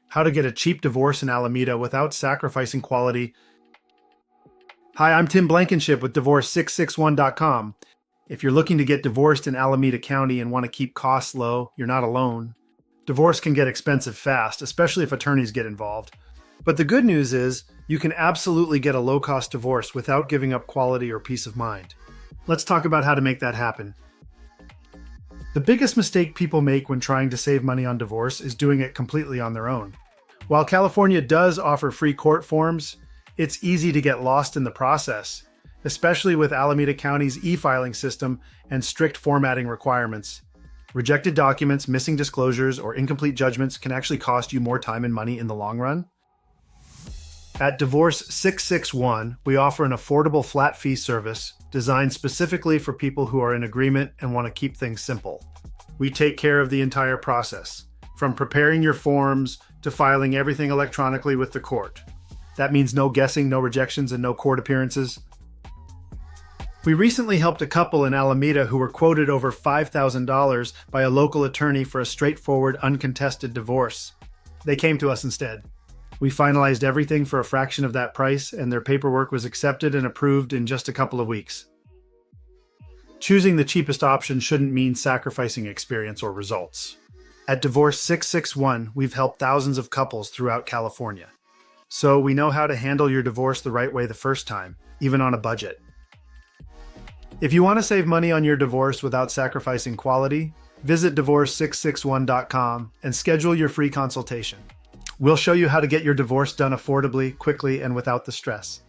How to get a cheap divorce in Alameda without sacrificing quality. Hi, I'm Tim Blankenship with Divorce661.com. If you're looking to get divorced in Alameda County and want to keep costs low, you're not alone. Divorce can get expensive fast, especially if attorneys get involved. But the good news is, you can absolutely get a low-cost divorce without giving up quality or peace of mind. Let's talk about how to make that happen. The biggest mistake people make when trying to save money on divorce is doing it completely on their own. While California does offer free court forms, it's easy to get lost in the process, especially with Alameda County's e-filing system and strict formatting requirements. Rejected documents, missing disclosures, or incomplete judgments can actually cost you more time and money in the long run. At Divorce 661, we offer an affordable flat fee service designed specifically for people who are in agreement and want to keep things simple. We take care of the entire process, from preparing your forms to filing everything electronically with the court. That means no guessing, no rejections, and no court appearances. We recently helped a couple in Alameda who were quoted over $5,000 by a local attorney for a straightforward, uncontested divorce. They came to us instead. We finalized everything for a fraction of that price, and their paperwork was accepted and approved in just a couple of weeks. Choosing the cheapest option shouldn't mean sacrificing experience or results. At Divorce 661, we've helped thousands of couples throughout California. So we know how to handle your divorce the right way the first time, even on a budget. If you want to save money on your divorce without sacrificing quality, visit Divorce661.com and schedule your free consultation. We'll show you how to get your divorce done affordably, quickly, and without the stress.